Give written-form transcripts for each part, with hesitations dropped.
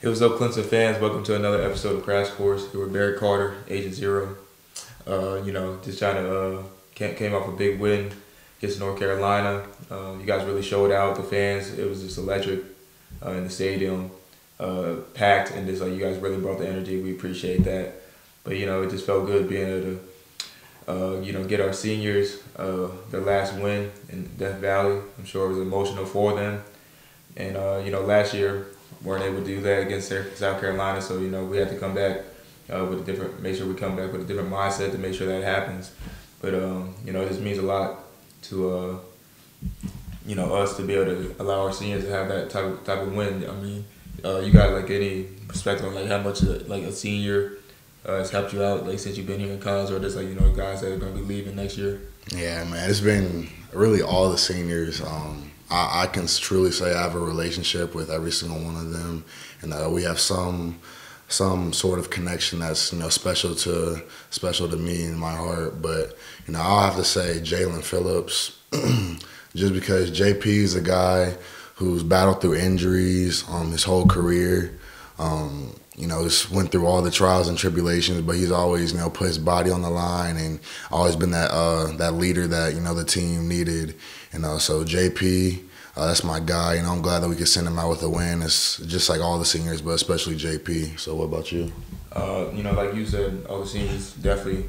Hey, what's up, Clemson fans? Welcome to another episode of Crash Course. Here with Barrett Carter, Agent Zero. Just trying to came off a big win against North Carolina. You guys really showed out the fans. It was just electric in the stadium, packed, and just like you guys really brought the energy. We appreciate that. But it just felt good being able to get our seniors their last win in Death Valley. I'm sure it was emotional for them. And last year weren't able to do that against South Carolina, so we had to come back make sure we come back with a different mindset to make sure that happens. But it just means a lot to us to be able to allow our seniors to have that type of win. I mean, you got like any perspective on like how much like a senior has helped you out like since you've been here in college, or just like guys that are going to be leaving next year? Yeah, man, it's been really all the seniors. I can truly say I have a relationship with every single one of them, and we have some sort of connection that's special to me in my heart. But I'll have to say Jalen Phillips, just because JP is a guy who's battled through injuries his whole career. Just went through all the trials and tribulations, but he's always put his body on the line and always been that leader that the team needed. So JP, that's my guy. I'm glad that we could send him out with a win. It's just like all the seniors, but especially JP. So what about you? Like you said, all the seniors definitely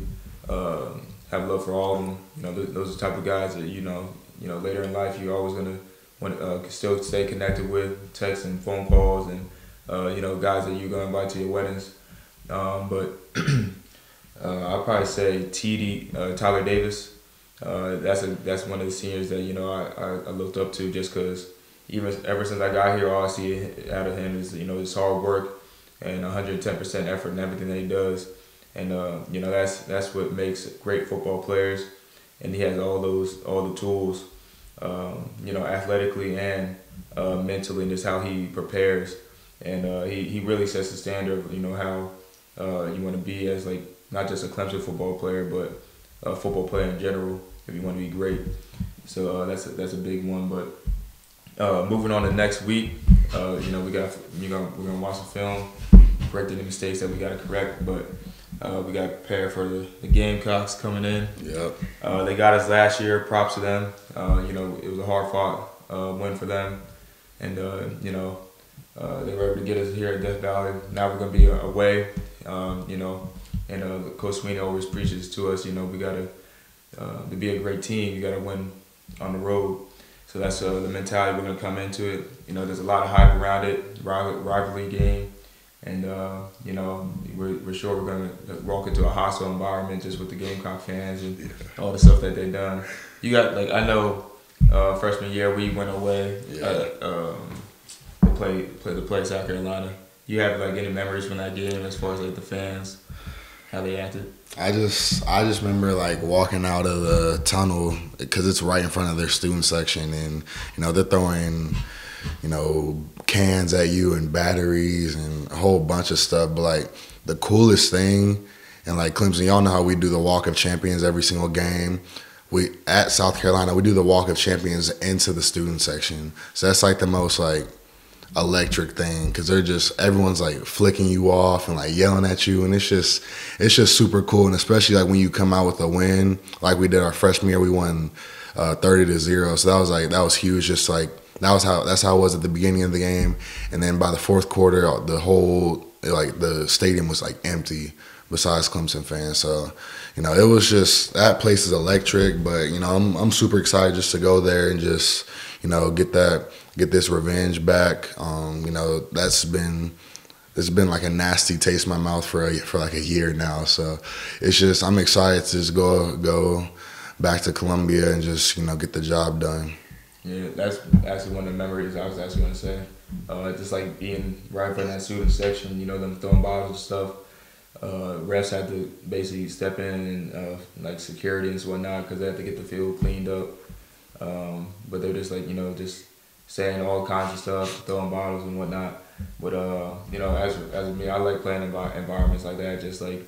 have love for all of them. Those are the type of guys that later in life you're always gonna want still stay connected with, texts and phone calls, and guys that you're gonna invite to your weddings. But I'll probably say Tyler Davis. That's one of the seniors that I looked up to, just because ever since I got here, all I see out of him is his hard work and 110% effort in everything that he does, and that's what makes great football players. And he has all the tools, athletically and mentally, and just how he prepares, and he really sets the standard of how you want to be as like not just a Clemson football player, but a football player in general, if you want to be great. So that's a big one. But moving on to next week, we're gonna watch the film, correct any mistakes that we gotta correct, but we gotta prepare for the Gamecocks coming in. Yep. They got us last year. Props to them. It was a hard fought win for them, and they were able to get us here at Death Valley. Now we're gonna be away. And Coach Sweeney always preaches to us, we gotta to be a great team, you gotta win on the road. So that's the mentality we're gonna come into it. There's a lot of hype around it, rivalry game, and we're sure we're gonna walk into a hostile environment just with the Gamecock fans and all the stuff that they've done. You got I know freshman year we went away to play South Carolina. You have any memories from that game as far as the fans, how they acted? I just remember walking out of the tunnel, because it's right in front of their student section, and they're throwing cans at you and batteries and a whole bunch of stuff. But the coolest thing, and Clemson, y'all know how we do the Walk of Champions every single game. At South Carolina, we do the Walk of Champions into the student section. So that's the most electric thing, because everyone's flicking you off and yelling at you, and it's just super cool. And especially when you come out with a win, like we did our freshman year, we won 30-0. So that was huge. Just that's how it was at the beginning of the game, and then by the fourth quarter, the whole the stadium was empty besides Clemson fans. So it was just, that place is electric. But I'm super excited just to go there and just get this revenge back. It's been a nasty taste in my mouth for a year now. So I'm excited to just go back to Columbia and just get the job done. Yeah, that's actually one of the memories I was actually going to say. Just being right in front of that student section, them throwing bottles and stuff. Refs had to basically step in and security and whatnot, because they had to get the field cleaned up. But they're just just saying all kinds of stuff, throwing bottles and whatnot. But as me, I like playing in environments like that. Just you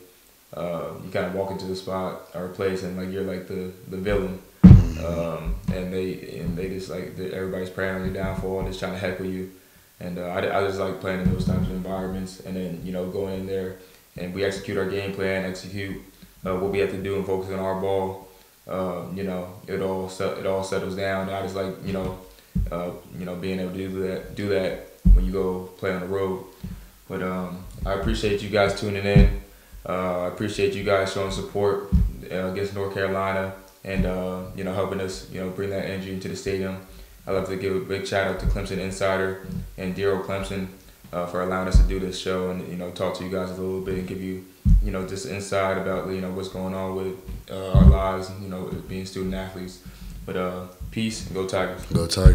kind of walk into the spot or a place and you're the villain. And they just everybody's praying on your downfall and just trying to heckle you. And I just like playing in those types of environments, and then going in there and we execute our game plan, execute what we have to do, and focus on our ball. It all settles down. I just like being able to do that when you go play on the road. But I appreciate you guys tuning in. I appreciate you guys showing support against North Carolina and helping us bring that energy into the stadium. I'd love to give a big shout out to Clemson Insider and Dear Old Clemson for allowing us to do this show and talk to you guys a little bit and give you just insight about what's going on with our lives, being student athletes. But peace and go Tigers. Go Tigers.